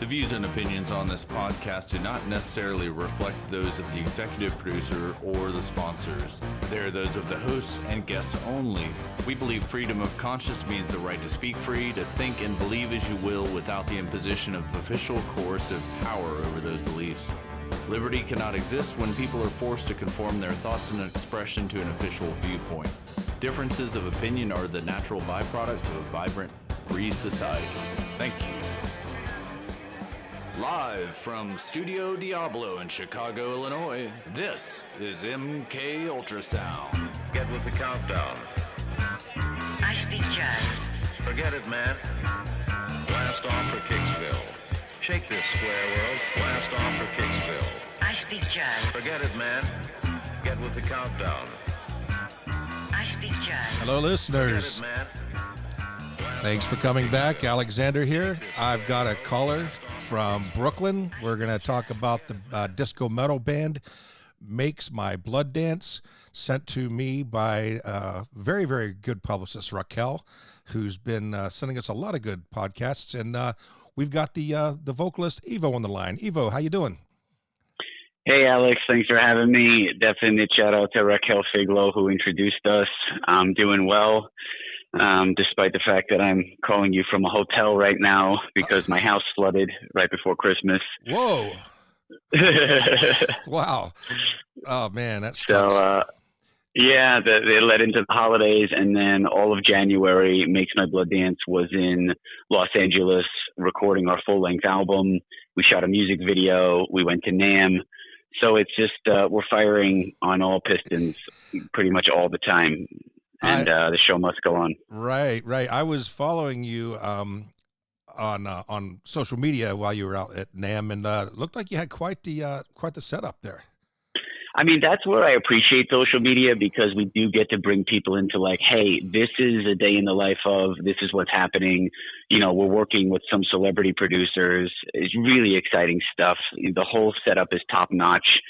views and opinions on this podcast do not necessarily reflect those of the executive producer or the sponsors. They are those of the hosts and guests only. We believe freedom of conscience means the right to speak free, to think and believe as you will without the imposition of official coercive power over those beliefs. Liberty cannot exist when people are forced to conform their thoughts and expression to an official viewpoint. Differences of opinion are the natural byproducts of a vibrant, free society. Thank you. Live from Studio Diablo in Chicago, Illinois, this is MK Ultrasound. Get with the countdown. I speak jive. Forget it, man. Blast off for Kicksville. Shake this square world. Blast off for Kicksville. I speak jive. Forget it, man. Get with the countdown. I speak jive. Hello, listeners. Forget it, man. Thanks for coming back. Alexander here. I've got a caller from Brooklyn. We're going to talk about the disco metal band Makes My Blood Dance, sent to me by very, very good publicist Raquel, who's been sending us a lot of good podcasts. And we've got the vocalist Evo on the line. Evo, how you doing? Hey, Alex. Thanks for having me. Definite shout out to Raquel Figlo, who introduced us. I'm doing well. Despite the fact that I'm calling you from a hotel right now because my house flooded right before Christmas. Whoa. Wow. Oh, man, that's so, yeah, they led into the holidays, and then all of January, Makes My Blood Dance was in Los Angeles recording our full-length album. We shot a music video. We went to NAMM. So it's just we're firing on all pistons pretty much all the time. And the show must go on. Right. I was following you on social media while you were out at NAMM, and it looked like you had quite the setup there. I mean, that's where I appreciate social media, because we do get to bring people into like, hey, this is a day in the life of, this is what's happening. You know, we're working with some celebrity producers. It's really exciting stuff. The whole setup is top notch.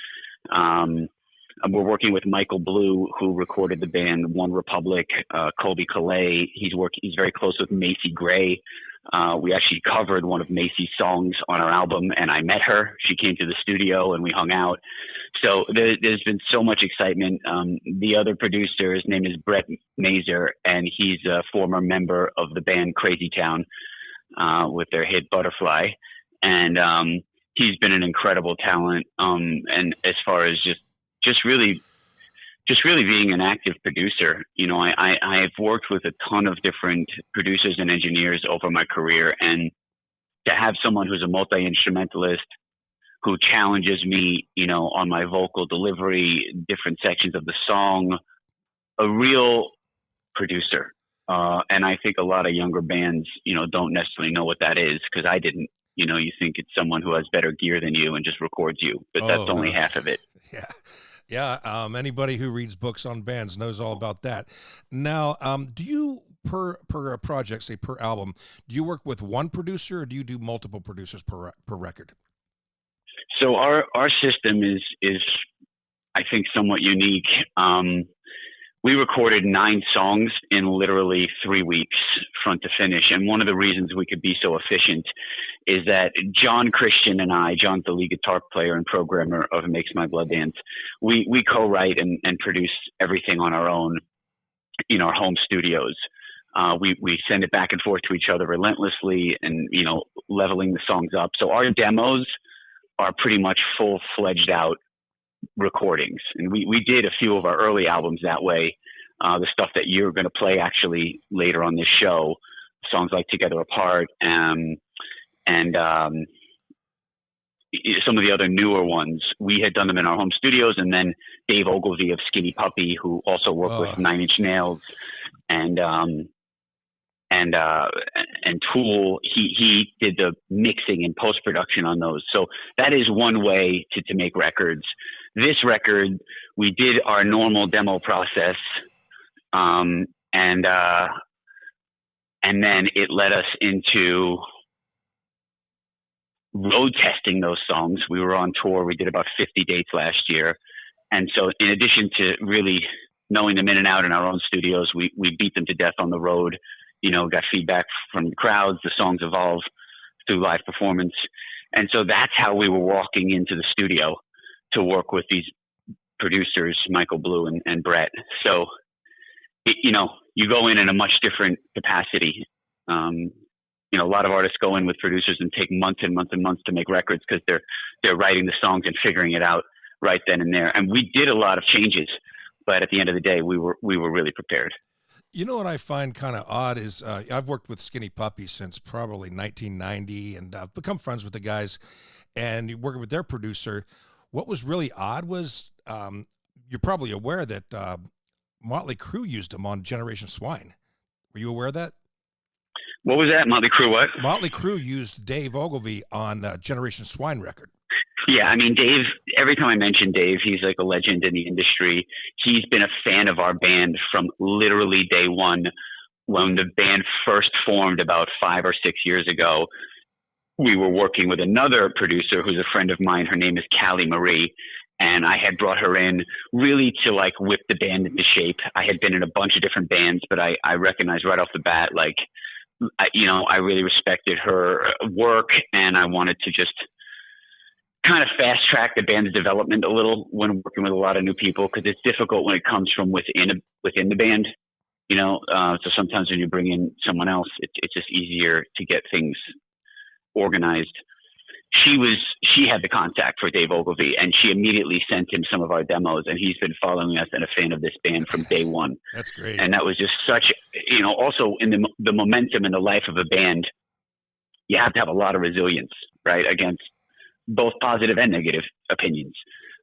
We're working with Michael Blue, who recorded the band One Republic, Colby Calais. He's very close with Macy Gray. We actually covered one of Macy's songs on our album, and I met her. She came to the studio and we hung out. So there's been so much excitement. The other producer, his name is Brett Mazer, and he's a former member of the band Crazy Town with their hit Butterfly. And he's been an incredible talent. And as far as just really being an active producer, you know, I've worked with a ton of different producers and engineers over my career, and to have someone who's a multi-instrumentalist who challenges me, you know, on my vocal delivery, different sections of the song, a real producer. And I think a lot of younger bands, you know, don't necessarily know what that is, because I didn't. You know, you think it's someone who has better gear than you and just records you, but that's only half of it. Yeah. Anybody who reads books on bands knows all about that. Now, do you per project, say per album, do you work with one producer, or do you do multiple producers per record? So our system is I think somewhat unique. We recorded 9 songs in literally 3 weeks, front to finish. And one of the reasons we could be so efficient is that Jon Kristian and I, Jon's the lead guitar player and programmer of Makes My Blood Dance, we co-write and produce everything on our own in our home studios. We send it back and forth to each other relentlessly and, you know, leveling the songs up. So our demos are pretty much full-fledged out recordings. And we did a few of our early albums that way. The stuff that you're going to play actually later on this show, songs like Together Apart, and some of the other newer ones, we had done them in our home studios. And then Dave Ogilvy of Skinny Puppy, who also worked with Nine Inch Nails and Tool, he did the mixing and post-production on those. So that is one way to make records. This record, we did our normal demo process, and then it led us into road testing those songs. We were on tour. We did about 50 dates last year. And so in addition to really knowing them in and out in our own studios, we beat them to death on the road, you know, got feedback from the crowds, the songs evolve through live performance. And so that's how we were walking into the studio to work with these producers, Michael Blue and Brett. So, you go in a much different capacity. A lot of artists go in with producers and take months and months and months to make records because they're writing the songs and figuring it out right then and there. And we did a lot of changes, but at the end of the day, we were really prepared. You know what I find kind of odd is I've worked with Skinny Puppy since probably 1990, and I've become friends with the guys, and working with their producer. What was really odd was you're probably aware that Motley Crue used them on Generation Swine. Were you aware of that? What was that? Motley Crue what? Motley Crue used Dave Ogilvy on Generation Swine record. Yeah, I mean, Dave, every time I mention Dave, he's like a legend in the industry. He's been a fan of our band from literally day one. When the band first formed about 5 or 6 years ago, we were working with another producer who's a friend of mine. Her name is Callie Marie. And I had brought her in really to like whip the band into shape. I had been in a bunch of different bands, but I recognized right off the bat, like, I really respected her work, and I wanted to just kind of fast track the band's development a little when working with a lot of new people, because it's difficult when it comes from within the band, so sometimes when you bring in someone else, it's just easier to get things organized. She had the contact for Dave Ogilvy, and she immediately sent him some of our demos, and he's been following us and a fan of this band from day one. That's great. And that was just such, also in the momentum in the life of a band, you have to have a lot of resilience, right, against both positive and negative opinions.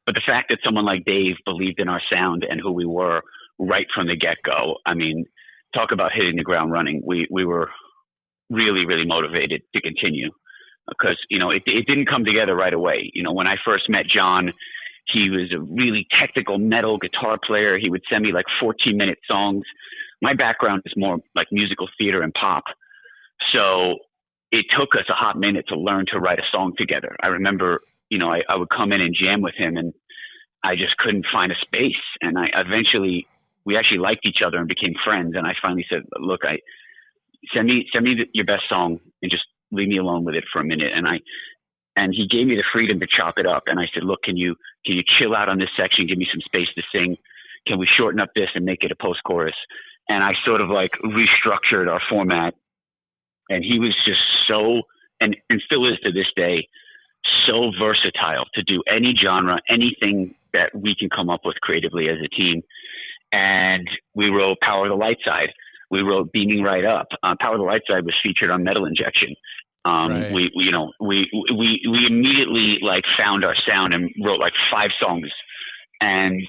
But the fact that someone like Dave believed in our sound and who we were right from the get-go, I mean, talk about hitting the ground running. We were really, really motivated to continue. Because, it didn't come together right away. When I first met Jon, he was a really technical metal guitar player. He would send me like 14-minute songs. My background is more like musical theater and pop. So it took us a hot minute to learn to write a song together. I remember, I would come in and jam with him, and I just couldn't find a space. And we actually liked each other and became friends. And I finally said, look, send me your best song and just leave me alone with it for a minute. And he gave me the freedom to chop it up. And I said, look, can you chill out on this section? Give me some space to sing. Can we shorten up this and make it a post chorus? And I sort of like restructured our format. And he was just so, and still is to this day, so versatile to do any genre, anything that we can come up with creatively as a team. And we wrote Power of the Light Side. We wrote Beaming Right Up. Power of the Light Side was featured on Metal Injection. Right. We immediately like found our sound and wrote like 5 songs, and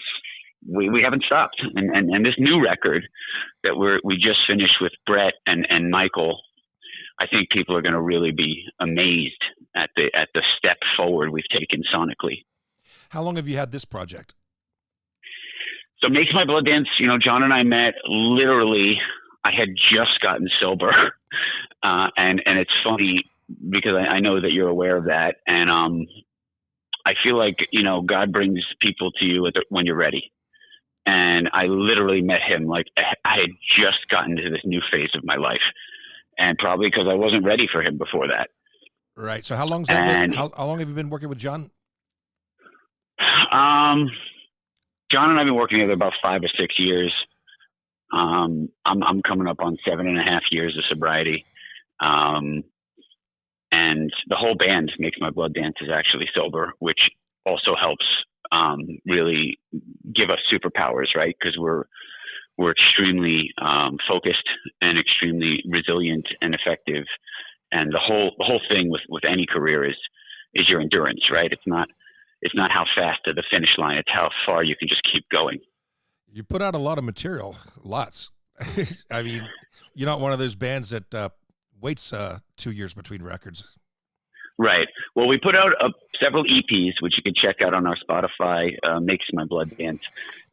we haven't stopped. And this new record that we just finished with Brett and Michael, I think people are going to really be amazed at the step forward we've taken sonically. How long have you had this project? So Makes My Blood Dance, Jon and I met literally, I had just gotten sober. And it's funny because I know that you're aware of that. And I feel like, God brings people to you when you're ready. And I literally met him like I had just gotten to this new phase of my life. And probably because I wasn't ready for him before that. Right. So how long have you been working with Jon? Jon and I have been working together about 5 or 6 years. I'm coming up on 7.5 years of sobriety. And the whole band Makes My Blood Dance is actually sober, which also helps really give us superpowers, right? Because we're extremely focused and extremely resilient and effective. And the whole thing with any career is your endurance, right? It's not how fast to the finish line. It's how far you can just keep going. You put out a lot of material, lots. I mean, you're not one of those bands that waits 2 years between records. Right. Well, we put out several EPs, which you can check out on our Spotify, Makes My Blood Dance.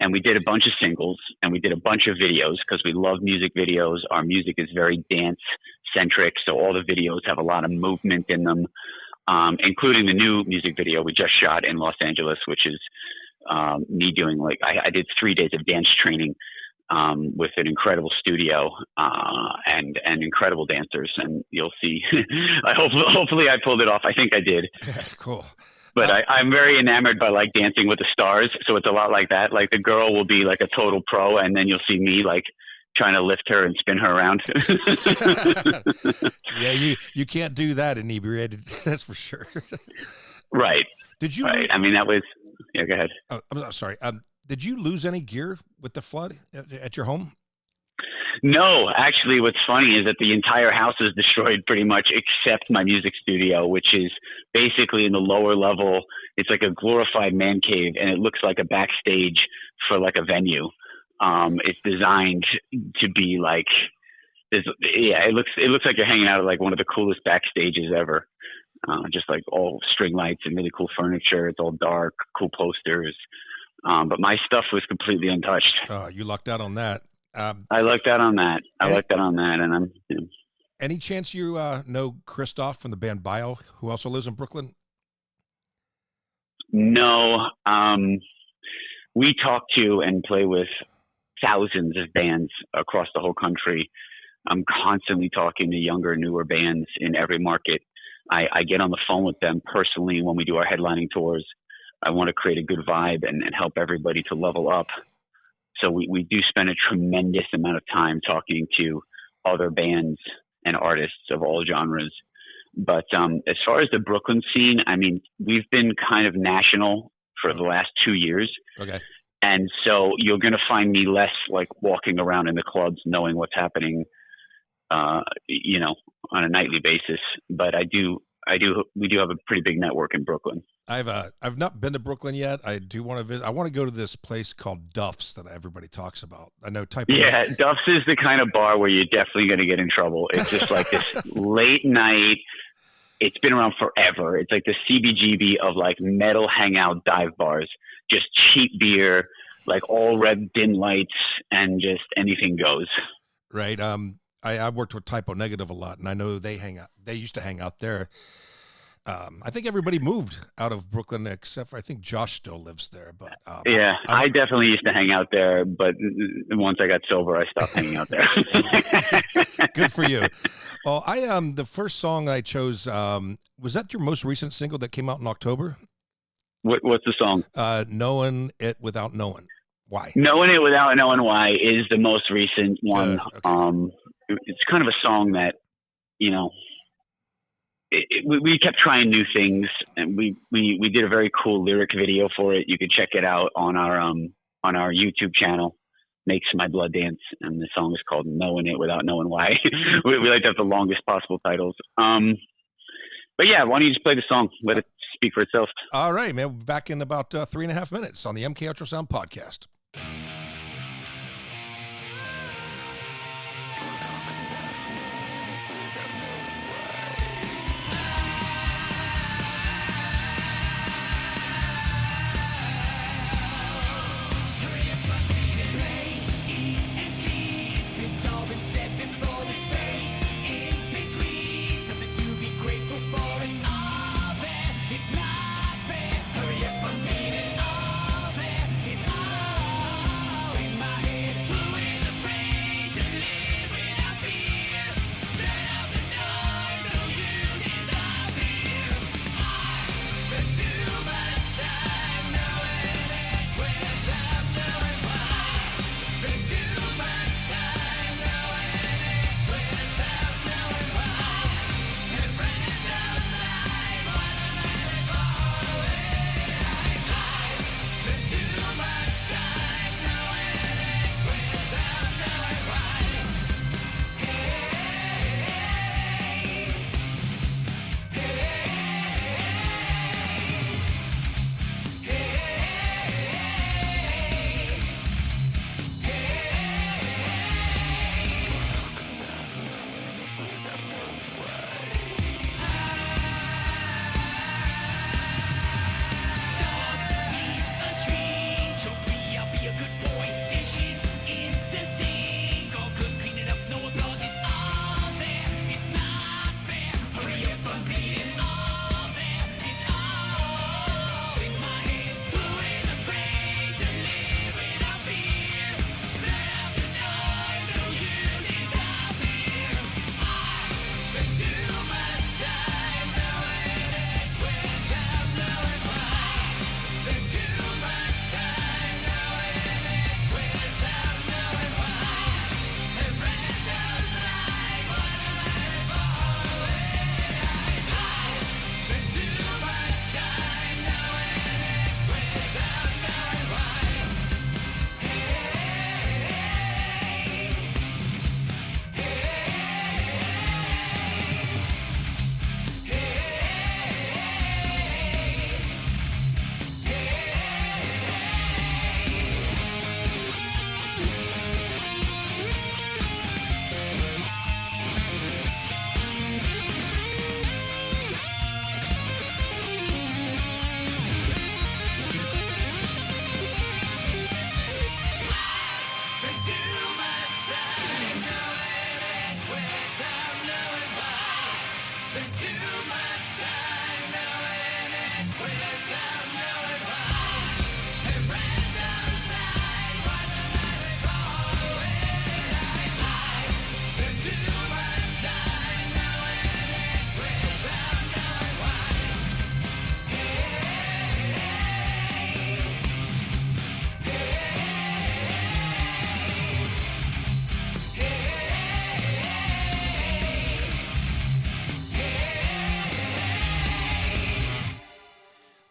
And we did a bunch of singles, and we did a bunch of videos because we love music videos. Our music is very dance-centric, so all the videos have a lot of movement in them, including the new music video we just shot in Los Angeles, which is me doing I did 3 days of dance training with an incredible studio and incredible dancers. And you'll see. Hopefully I pulled it off. I think I did. Cool. But I'm very enamored by like Dancing with the Stars. So it's a lot like that. Like the girl will be like a total pro, and then you'll see me like trying to lift her and spin her around. Yeah, you can't do that inebriated. That's for sure. Right. Did you? Right. I mean, that was. Yeah. Go ahead. Oh, I'm sorry. Did you lose any gear with the flood at your home? No, actually, what's funny is that the entire house is destroyed pretty much except my music studio, which is basically in the lower level. It's like a glorified man cave, and it looks like a backstage for like a venue. It's designed to be like this. Yeah, it looks like you're hanging out at like one of the coolest backstages ever. Just like all string lights and really cool furniture. It's all dark, cool posters. But my stuff was completely untouched. Oh, you lucked out on that. I lucked out on that. And I'm. You know. Any chance you know Christoph from the band Bio, who also lives in Brooklyn? No. We talk to and play with thousands of bands across the whole country. I'm constantly talking to younger, newer bands in every market. I get on the phone with them personally when we do our headlining tours. I want to create a good vibe and help everybody to level up. So we do spend a tremendous amount of time talking to other bands and artists of all genres. But as far as the Brooklyn scene, I mean, we've been kind of national for the last 2 years. Okay. And so you're going to find me less like walking around in the clubs knowing what's happening, you know, on a nightly basis. But we do have a pretty big network in Brooklyn. I've not been to Brooklyn yet. I do want to visit. I want to go to this place called Duff's that everybody talks about. I know Yeah, Duff's is the kind of bar where you're definitely going to get in trouble. It's just like this late night. It's been around forever. It's like the CBGB of like metal hangout dive bars. Just cheap beer, like all red dim lights, and just anything goes. Right. I worked with Typo Negative a lot, and I know they hang out. They used to hang out there. I think everybody moved out of Brooklyn except for I think Josh still lives there. But yeah, I definitely used to hang out there, but once I got sober, I stopped hanging out there. Good for you. Well, the first song I chose was that your most recent single that came out in October? What's the song? Knowing It Without Knowing Why. Knowing It Without Knowing Why is the most recent one. Okay. It's kind of a song that, you know, we kept trying new things, and we did a very cool lyric video for it. You could check it out on our YouTube channel, Makes My Blood Dance, and the song is called Knowing It Without Knowing Why. we like to have the longest possible titles. But yeah, why don't you just play the song? Let it speak for itself. All right, man. We'll be back in about 3.5 minutes on the MK Ultrasound podcast.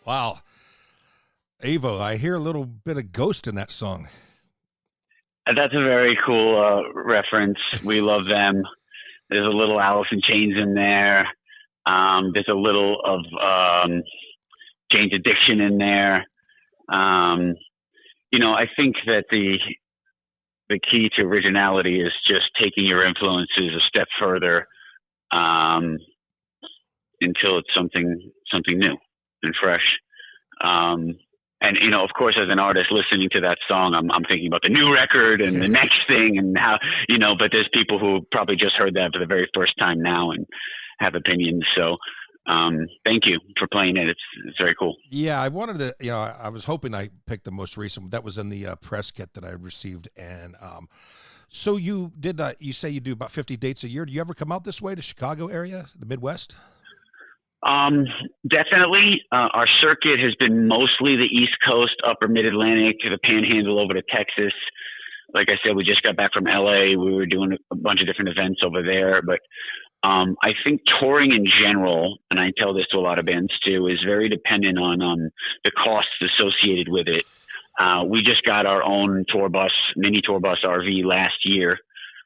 Wow. Evo, I hear a little bit of Ghost in that song. That's a very cool reference. We love them. There's a little Alice in Chains in there. There's a little of Jane's Addiction in there. I think that the key to originality is just taking your influences a step further until it's something new and fresh. And of course, as an artist listening to that song, I'm thinking about the new record and the next thing and how, but there's people who probably just heard that for the very first time now and have opinions. So, thank you for playing it. It's very cool. Yeah. I wanted to, I was hoping I picked the most recent. That was in the press kit that I received. And, so you did, you say you do about 50 dates a year. Do you ever come out this way to Chicago area, the Midwest? Definitely. Our circuit has been mostly the East Coast, upper mid-Atlantic, to the Panhandle over to Texas. Like I said, we just got back from LA. We were doing a bunch of different events over there, but, I think touring in general, and I tell this to a lot of bands too, is very dependent on, the costs associated with it. We just got our own mini tour bus RV last year,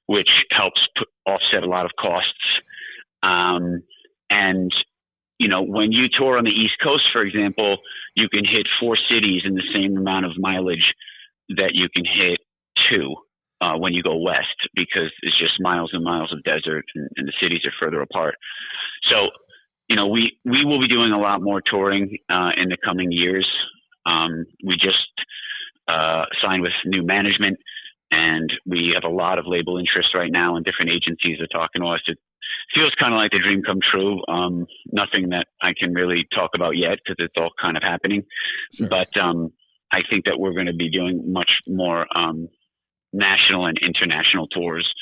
which helps offset a lot of costs. And when you tour on the East Coast, for example, you can hit 4 cities in the same amount of mileage that you can hit 2 when you go west, because it's just miles and miles of desert and the cities are further apart. So, we will be doing a lot more touring in the coming years. We just signed with new management, and we have a lot of label interest right now, and different agencies are talking to us. It feels kind of like the dream come true. Nothing that I can really talk about yet because it's all kind of happening. Sure. But I think that we're going to be doing much more national and international tours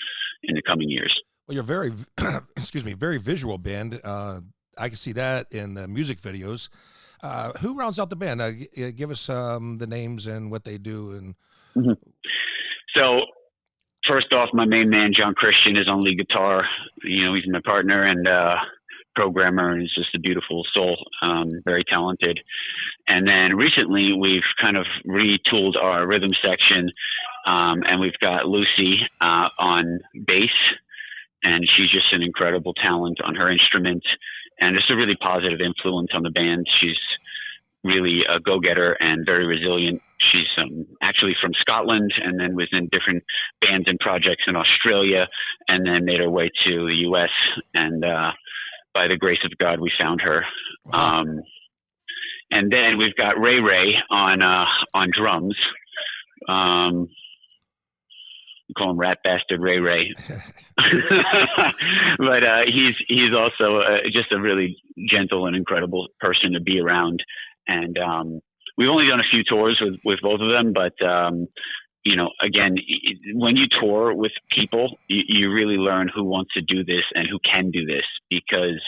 in the coming years. Well, you're very, very visual band. I can see that in the music videos. Who rounds out the band? Give us the names and what they do. And mm-hmm. So, first off, my main man, Jon Kristian, is on lead guitar. He's my partner and programmer, and he's just a beautiful soul, very talented. And then recently, we've kind of retooled our rhythm section, and we've got Lucy on bass, and she's just an incredible talent on her instrument, and just a really positive influence on the band. She's really a go-getter and very resilient. She's actually from Scotland, and then was in different bands and projects in Australia, and then made her way to the U.S. And by the grace of God, we found her. Wow. And then we've got Ray on drums. We call him Rat Bastard Ray. But he's also just a really gentle and incredible person to be around. And we've only done a few tours with both of them, but again, when you tour with people, you really learn who wants to do this and who can do this, because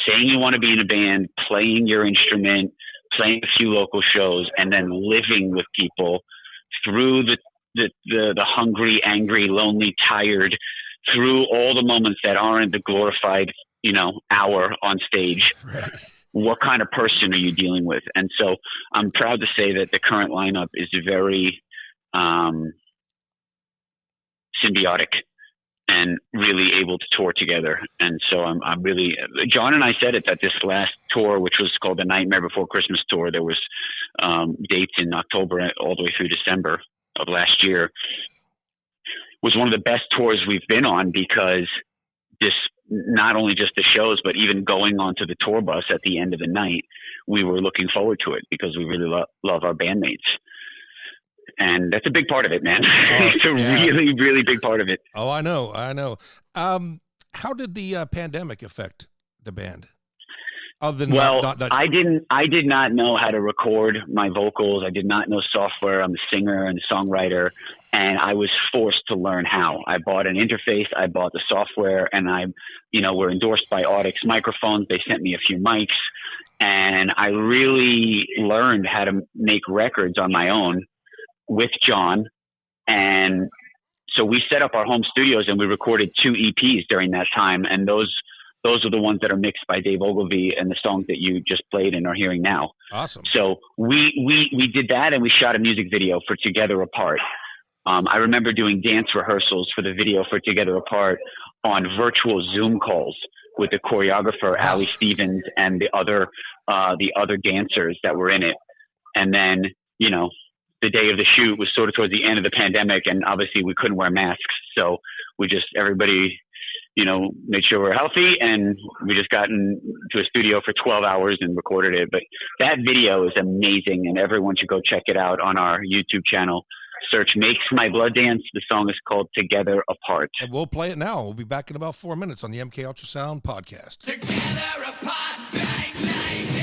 saying you want to be in a band, playing your instrument, playing a few local shows, and then living with people through the hungry, angry, lonely, tired, through all the moments that aren't the glorified, hour on stage. Right. What kind of person are you dealing with? And so I'm proud to say that the current lineup is very symbiotic and really able to tour together. And so I'm really, John and I said it, that this last tour, which was called the Nightmare Before Christmas tour, there was dates in October all the way through December of last year, was one of the best tours we've been on, because this, not only just the shows, but even going onto the tour bus at the end of the night, we were looking forward to it because we really love our bandmates. And that's a big part of it, man. It's a really, really big part of it. Oh, I know. How did the pandemic affect the band? Other than Well, not I did not know how to record my vocals. I did not know software. I'm a singer and songwriter, and I was forced to learn how. I bought an interface, I bought the software, and we're endorsed by Audix microphones. They sent me a few mics, and I really learned how to make records on my own with Jon. And so we set up our home studios and we recorded 2 EPs during that time, and those are the ones that are mixed by Dave Ogilvy and the songs that you just played and are hearing now. Awesome. So we did that, and we shot a music video for Together Apart. I remember doing dance rehearsals for the video for Together Apart on virtual Zoom calls with the choreographer, Ali Stevens, and the other dancers that were in it. And then, the day of the shoot was sort of towards the end of the pandemic, and obviously we couldn't wear masks. So everybody made sure we're healthy, and we just got into a studio for 12 hours and recorded it. But that video is amazing, and everyone should go check it out on our YouTube channel. Search Makes My Blood Dance. The song is called Together Apart. And we'll play it now. We'll be back in about 4 minutes on the MK Ultrasound podcast. Together apart, like lightning.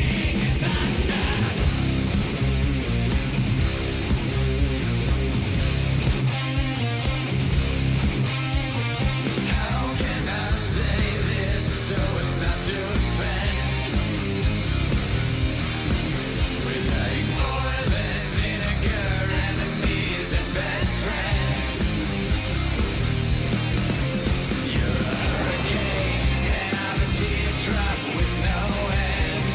With no end.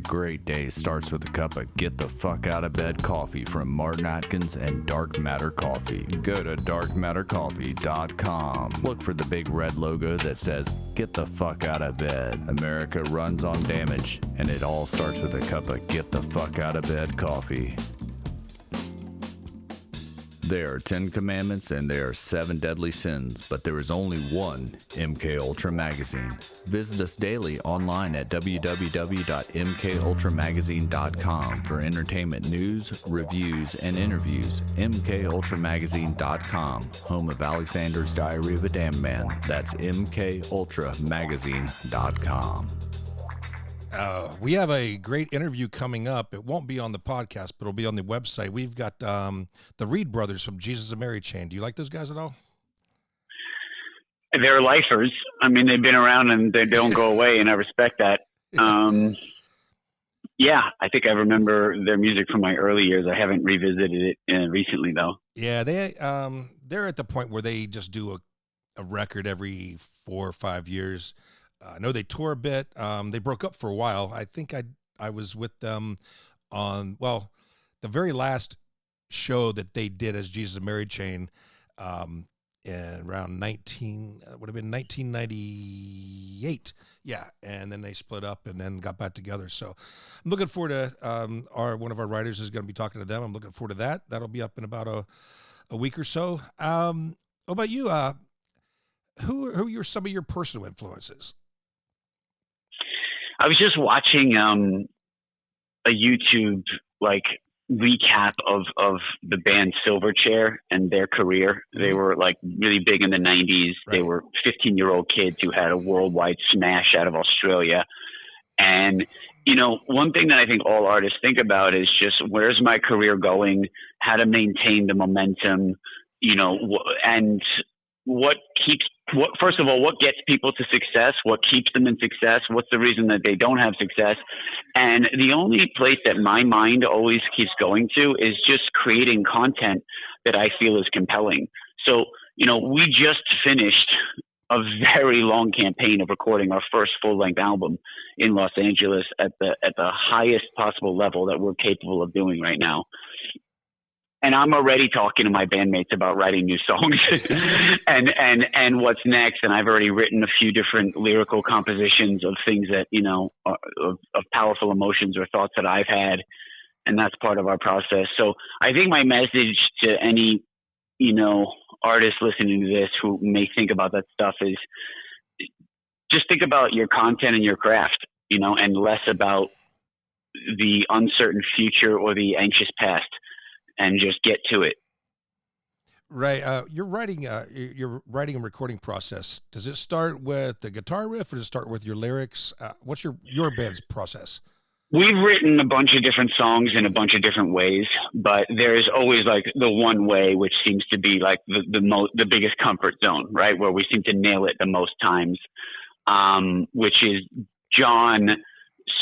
great day starts with a cup of get the fuck out of bed coffee from Martin Atkins and Dark Matter Coffee. Go to darkmattercoffee.com. Look for the big red logo that says get the fuck out of bed. America runs on damage, and it all starts with a cup of get the fuck out of bed coffee. There are 10 commandments and there are 7 deadly sins, but there is only one MK Ultra Magazine. Visit us daily online at www.mkultramagazine.com for entertainment news, reviews, and interviews. mkultramagazine.com, home of Alexander's Diary of a Damn Man. That's mkultramagazine.com. We have a great interview coming up. It won't be on the podcast, but it'll be on the website. We've got the Reed brothers from Jesus and Mary Chain. Do you like those guys at all? They're lifers. I mean, they've been around and they don't go away, and I respect that. Yeah, I think I remember their music from my early years. I haven't revisited it recently, though. Yeah, they're at the point where they just do a record every 4 or 5 years. I know they tour a bit. They broke up for a while. I think I was with them on, well, the very last show that they did as Jesus and Mary Chain in around 1998. Yeah, and then they split up and then got back together. So I'm looking forward to one of our writers is going to be talking to them. I'm looking forward to that. That'll be up in about a week or so. What about you? Who are some of your personal influences? I was just watching a YouTube recap of the band Silverchair and their career. They were really big in the 90s. Right. They were 15-year-old kids who had a worldwide smash out of Australia. And, one thing that I think all artists think about is just where's my career going, how to maintain the momentum, and first of all, what gets people to success? What keeps them in success? What's the reason that they don't have success? And the only place that my mind always keeps going to is just creating content that I feel is compelling. So, we just finished a very long campaign of recording our first full-length album in Los Angeles at the highest possible level that we're capable of doing right now. And I'm already talking to my bandmates about writing new songs and what's next. And I've already written a few different lyrical compositions of things that, of powerful emotions or thoughts that I've had. And that's part of our process. So I think my message to any, artist listening to this who may think about that stuff is just think about your content and your craft, and less about the uncertain future or the anxious past. And just get to it. Right. Your writing and recording process, does it start with the guitar riff or does it start with your lyrics? What's your band's process? We've written a bunch of different songs in a bunch of different ways, but there's always the one way, which seems to be the biggest comfort zone, right? Where we seem to nail it the most times, which is Jon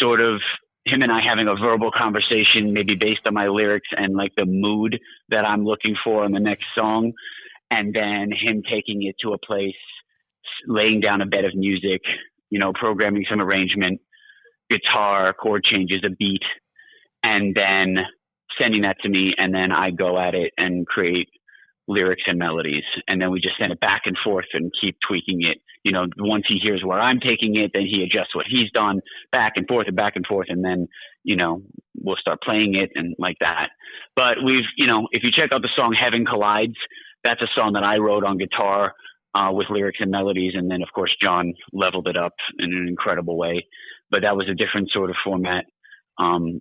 sort of, him and I having a verbal conversation, maybe based on my lyrics and the mood that I'm looking for in the next song. And then him taking it to a place, laying down a bed of music, programming some arrangement, guitar, chord changes, a beat, and then sending that to me. And then I go at it and create lyrics and melodies. And then we just send it back and forth and keep tweaking it. Once he hears where I'm taking it, then he adjusts what he's done, back and forth. And then, we'll start playing it and like that. But we've, if you check out the song Heaven Collides, that's a song that I wrote on guitar with lyrics and melodies. And then, of course, Jon leveled it up in an incredible way. But that was a different sort of format.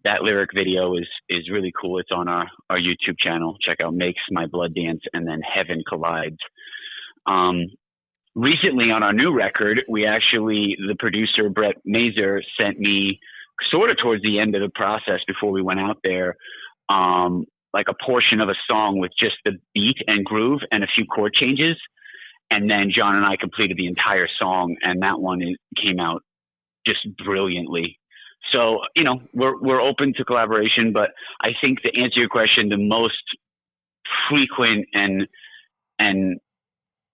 That lyric video is really cool. It's on our YouTube channel. Check out Makes My Blood Dance and then Heaven Collides. Recently on our new record, the producer, Brett Mazer, sent me sort of towards the end of the process before we went out there, a portion of a song with just the beat and groove and a few chord changes. And then Jon and I completed the entire song, and that one came out just brilliantly. So, we're open to collaboration, but I think to answer your question, the most frequent and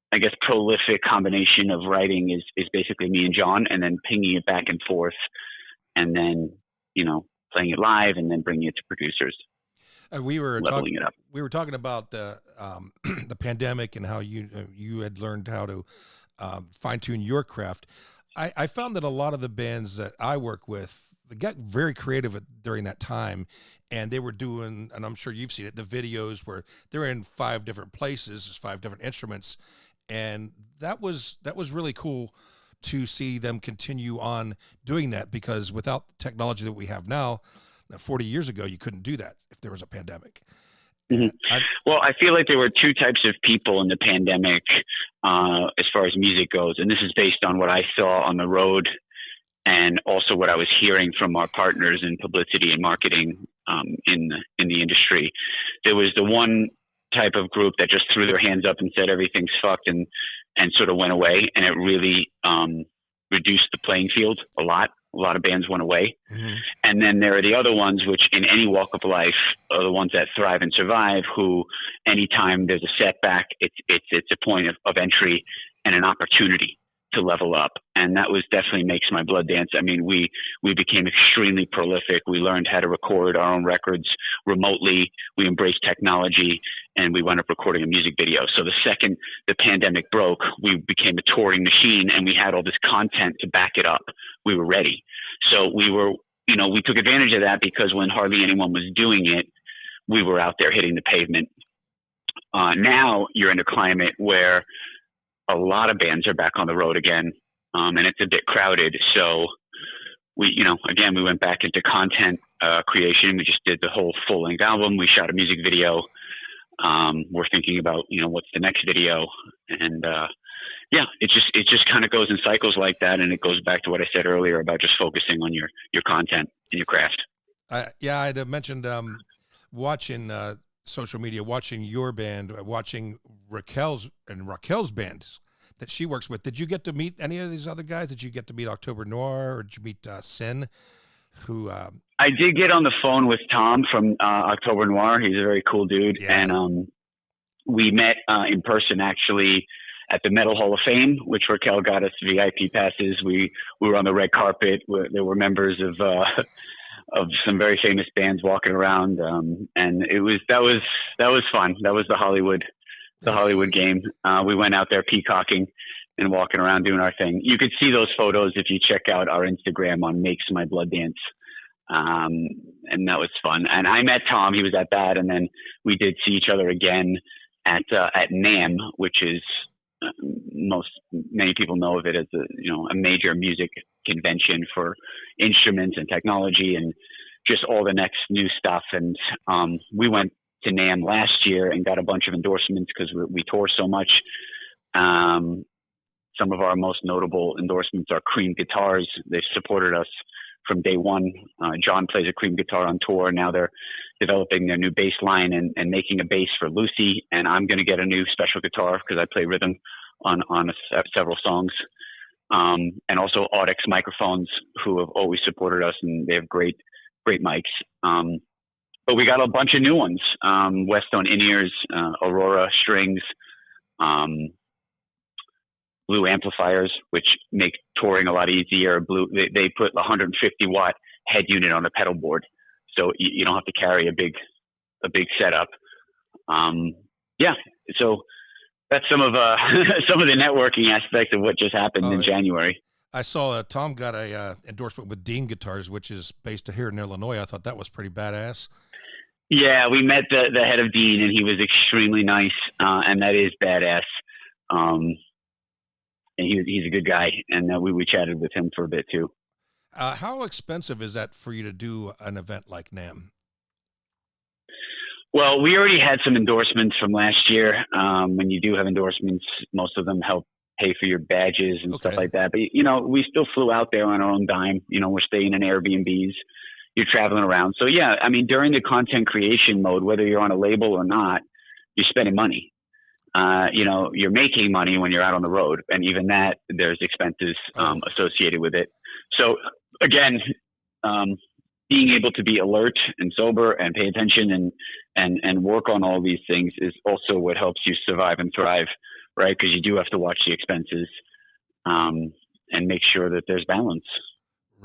I guess prolific combination of writing is basically me and Jon, and then pinging it back and forth, and then playing it live and then bringing it to producers. We were leveling it up. We were talking about the the pandemic and how you had learned how to fine tune your craft. I found that a lot of the bands that I work with, they got very creative during that time, and they were doing, and I'm sure you've seen it, the videos where they're in 5 different places, 5 different instruments, and that was really cool to see them continue on doing that, because without the technology that we have now, 40 years ago, you couldn't do that if there was a pandemic. Mm-hmm. Well, I feel like there were 2 types of people in the pandemic as far as music goes. And this is based on what I saw on the road and also what I was hearing from our partners in publicity and marketing in the industry. There was the one type of group that just threw their hands up and said everything's fucked and sort of went away. And it really reduced the playing field a lot. A lot of bands went away. Mm-hmm. And then there are the other ones, which in any walk of life are the ones that thrive and survive, who anytime there's a setback, it's a point of entry and an opportunity to level up. And that was definitely Makes My Blood Dance. I mean, we became extremely prolific. We learned how to record our own records remotely. We embraced technology, and we wound up recording a music video. So the second the pandemic broke, we became a touring machine, and we had all this content to back it up. We were ready. So we took advantage of that, because when hardly anyone was doing it, we were out there hitting the pavement. Now you're in a climate where a lot of bands are back on the road again, and it's a bit crowded. So we went back into content creation. We just did the whole full-length album. We shot a music video. We're thinking about, what's the next video. And it just kind of goes in cycles like that. And it goes back to what I said earlier about just focusing on your content and your craft. I had mentioned watching social media, watching your band, watching Raquel's band that she works with. Did you get to meet any of these other guys? Did you get to meet October Noir, or did you meet Sin, who I did get on the phone with Tom from October Noir. He's a very cool dude. Yeah. And we met in person actually at the Metal Hall of Fame, which Raquel got us VIP passes. We were on the red carpet. There were members of some very famous bands walking around, and that was fun. That was the Hollywood game. We went out there peacocking and walking around doing our thing. You could see those photos if you check out our Instagram on Makes My Blood Dance, and that was fun. And I met Tom. He was at that, and then we did see each other again at NAMM, which is many people know of it as a major music convention for instruments and technology and just all the next new stuff. And we went to NAMM last year and got a bunch of endorsements because we tour so much. Some of our most notable endorsements are Cream Guitars. They've supported us from day one. Jon plays a Cream guitar on tour. Now they're developing their new bass line and making a bass for Lucy. And I'm going to get a new special guitar because I play rhythm on several songs. And also Audix microphones, who have always supported us, and they have great mics. But we got a bunch of new ones. Westone in-ears, Aurora strings, Blue amplifiers, which make touring a lot easier. Blue, they put a 150 watt head unit on the pedal board, so you don't have to carry a big setup. So that's some of the networking aspects of what just happened in January. I saw Tom got a endorsement with Dean Guitars, which is based here in Illinois. I thought that was pretty badass. Yeah, we met the head of Dean, and he was extremely nice, and that is badass. And he's a good guy, and we chatted with him for a bit too. How expensive is that for you to do an event like NAMM? Well, we already had some endorsements from last year. When you do have endorsements, most of them help pay for your badges and stuff like that. But, we still flew out there on our own dime. We're staying in Airbnbs. You're traveling around. So, yeah, I mean, during the content creation mode, whether you're on a label or not, you're spending money. You're making money when you're out on the road. And even that, there's expenses associated with it. So, again, being able to be alert and sober and pay attention and work on all these things is also what helps you survive and thrive, right? Because you do have to watch the expenses and make sure that there's balance.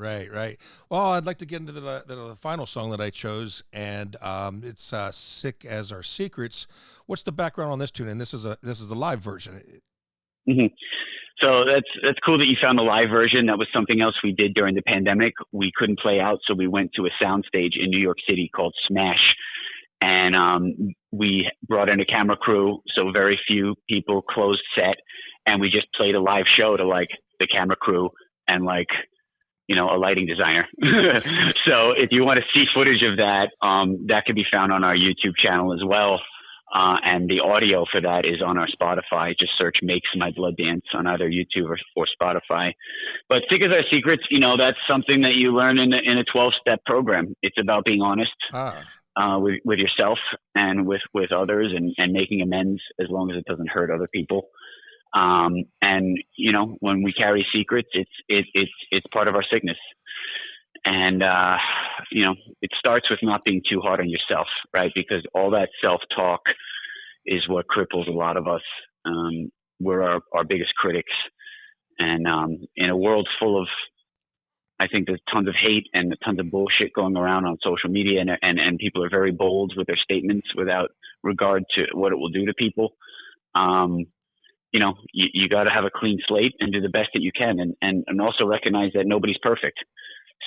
Right. Well, I'd like to get into the final song that I chose, and it's "Sick as Our Secrets." What's the background on this tune? And this is a live version. Hmm. So that's cool that you found the live version. That was something else we did during the pandemic. We couldn't play out, so we went to a soundstage in New York City called Smash, and we brought in a camera crew, so very few people, closed set, and we just played a live show to like the camera crew and like, you know, a lighting designer. So if you want to see footage of that, that can be found on our YouTube channel as well. And the audio for that is on our Spotify. Just search "Makes My Blood Dance" on either YouTube or Spotify. But "Sick as Our Secrets," you know, that's something that you learn in a 12-step program. It's about being honest with yourself and with others, and making amends as long as it doesn't hurt other people. And you know, when we carry secrets, it's part of our sickness. And you know, it starts with not being too hard on yourself, right? Because all that self-talk is what cripples a lot of us. We're our biggest critics, and in a world full of, I think there's tons of hate and tons of bullshit going around on social media, and people are very bold with their statements without regard to what it will do to people. You know, you got to have a clean slate and do the best that you can, and also recognize that nobody's perfect.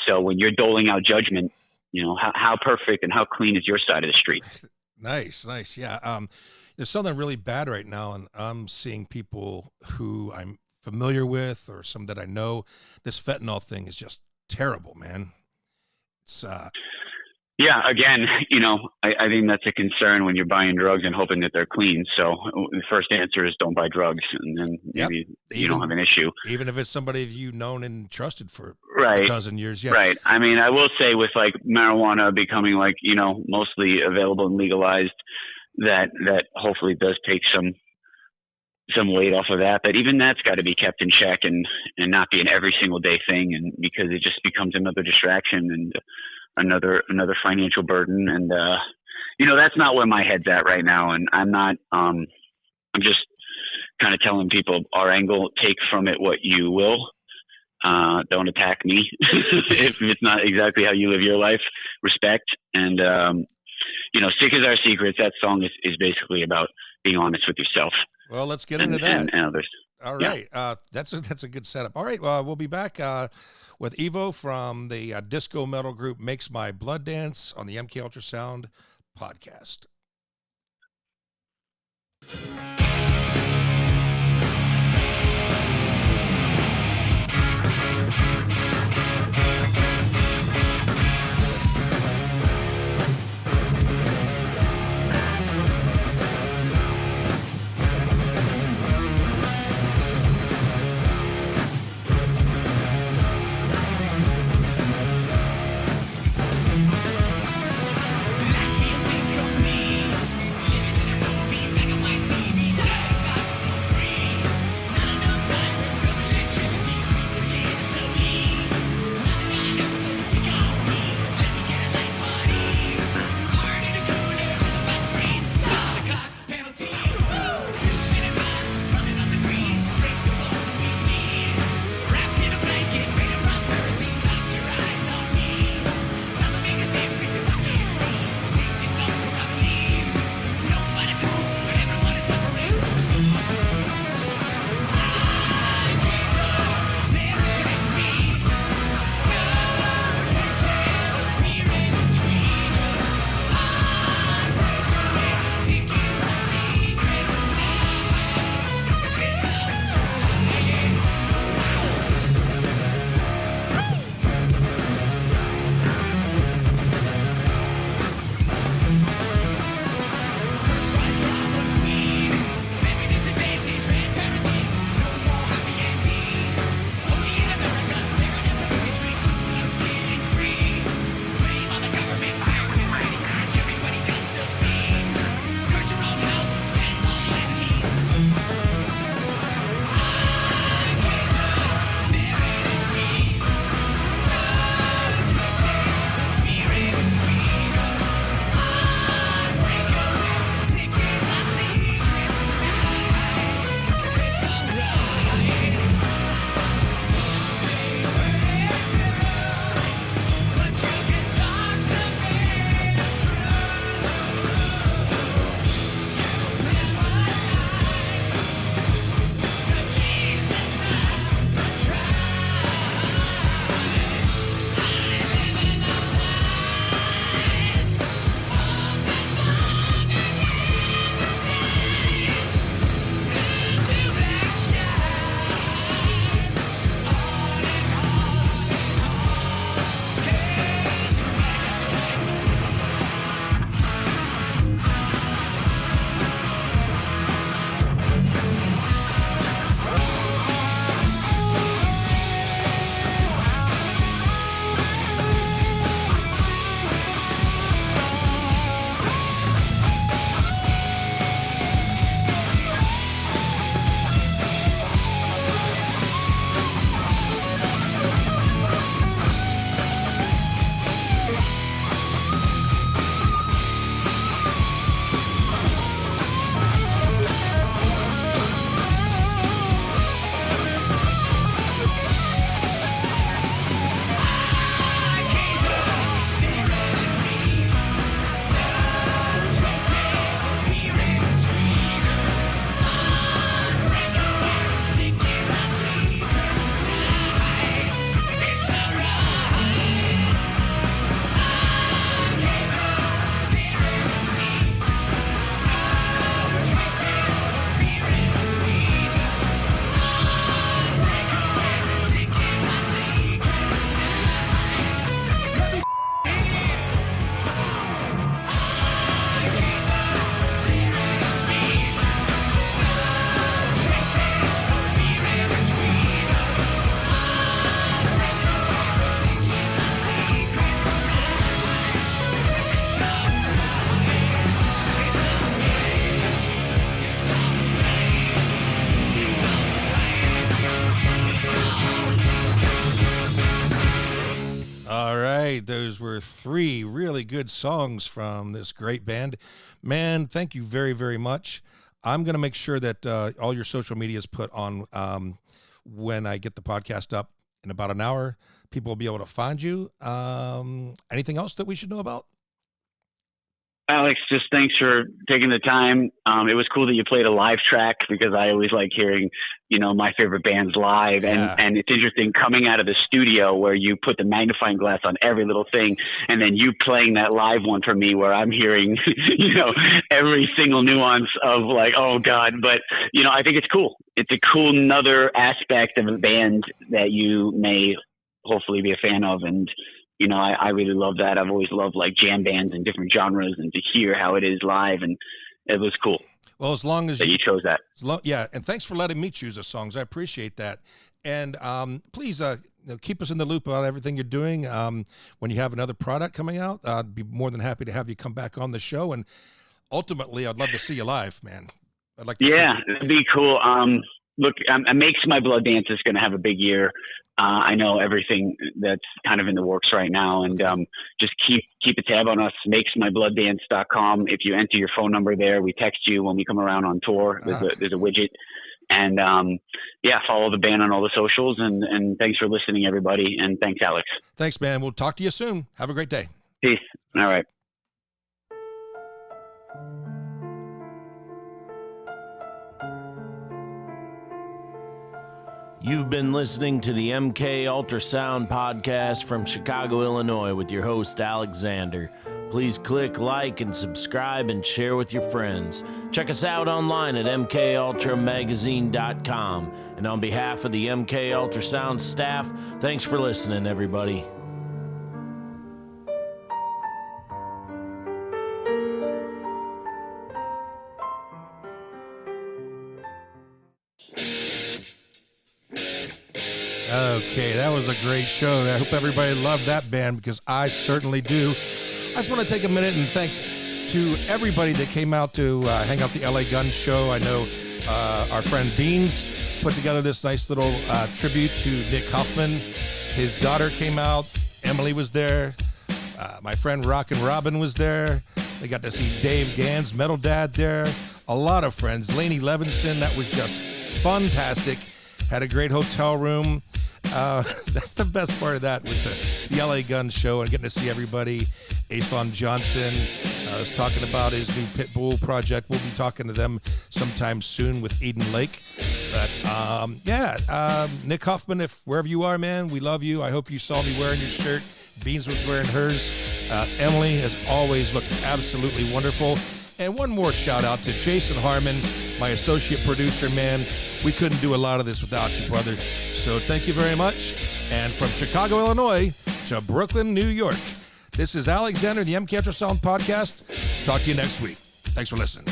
So when you're doling out judgment, you know, how perfect and how clean is your side of the street? Nice. Yeah. There's something really bad right now, and I'm seeing people who I'm familiar with or some that I know. This fentanyl thing is just terrible, man. It's yeah, again, you know, I think that's a concern when you're buying drugs and hoping that they're clean. So the first answer is don't buy drugs, and then maybe you don't have an issue. Even if it's somebody you've known and trusted for a dozen years. Yeah. Right. I mean, I will say with like marijuana becoming like, you know, mostly available and legalized, that hopefully does take some weight off of that. But even that's got to be kept in check and not be an every single day thing, and because it just becomes another distraction and another financial burden. And you know, that's not where my head's at right now. And I'm not I'm just kind of telling people our angle: take from it what you will. Don't attack me if it's not exactly how you live your life. Respect. And you know, "Sick as Our Secrets," that song is basically about being honest with yourself. Well, let's get into that. And others. All right. Yeah. That's a good setup. All right. Well, we'll be back with Evo from the disco metal group Makes My Blood Dance on the MK Ultrasound podcast. Life is incomplete. Living in a movie, black and white TV. 3 really good songs from this great band. Man, thank you very, very much. I'm going to make sure that all your social media is put on when I get the podcast up in about an hour. People will be able to find you. Anything else that we should know about? Alex, just thanks for taking the time. It was cool that you played a live track because I always like hearing, my favorite bands live. And it's interesting coming out of the studio where you put the magnifying glass on every little thing and then you playing that live one for me where I'm hearing, every single nuance of like, oh God. But, I think it's cool. It's a cool another aspect of a band that you may hopefully be a fan of. And, I really love that. I've always loved like jam bands and different genres and to hear how it is live. And it was cool. Well, as long as you chose that. Yeah. And thanks for letting me choose the songs. I appreciate that. And please keep us in the loop about everything you're doing. When you have another product coming out, I'd be more than happy to have you come back on the show. And ultimately, I'd love to see you live, man. I'd like to it'd be cool. Look, Makes My Blood Dance is going to have a big year. I know everything that's kind of in the works right now, and just keep a tab on us. MakesMyBloodDance.com. If you enter your phone number there, we text you when we come around on tour. There's a widget, and follow the band on all the socials. And thanks for listening, everybody. And thanks, Alex. Thanks, man. We'll talk to you soon. Have a great day. Peace. All right. You've been listening to the MK Ultrasound podcast from Chicago, Illinois with your host, Alexander. Please click like and subscribe and share with your friends. Check us out online at mkultramagazine.com. And on behalf of the MK Ultrasound staff, thanks for listening, everybody. Okay, that was a great show. I hope everybody loved that band because I certainly do. I just want to take a minute and thanks to everybody that came out to hang out the LA Gun show. I know our friend Beans put together this nice little tribute to Nick Huffman. His daughter came out. Emily was there. My friend Rockin' Robin was there. They got to see Dave Gann's Metal Dad there. A lot of friends. Lainey Levinson, that was just fantastic. Had a great hotel room. That's the best part of that was the LA Gun show and getting to see everybody. Afon Johnson was talking about his new Pitbull project. We'll be talking to them sometime soon with Eden Lake. But Nick Huffman, if wherever you are, man, we love you. I hope you saw me wearing your shirt. Beans was wearing hers. Emily has always looked absolutely wonderful. And one more shout out to Jason Harmon, my associate producer, man. We couldn't do a lot of this without you, brother. So thank you very much. And from Chicago, Illinois to Brooklyn, New York, this is Alexander, the MK Ultrasound podcast. Talk to you next week. Thanks for listening.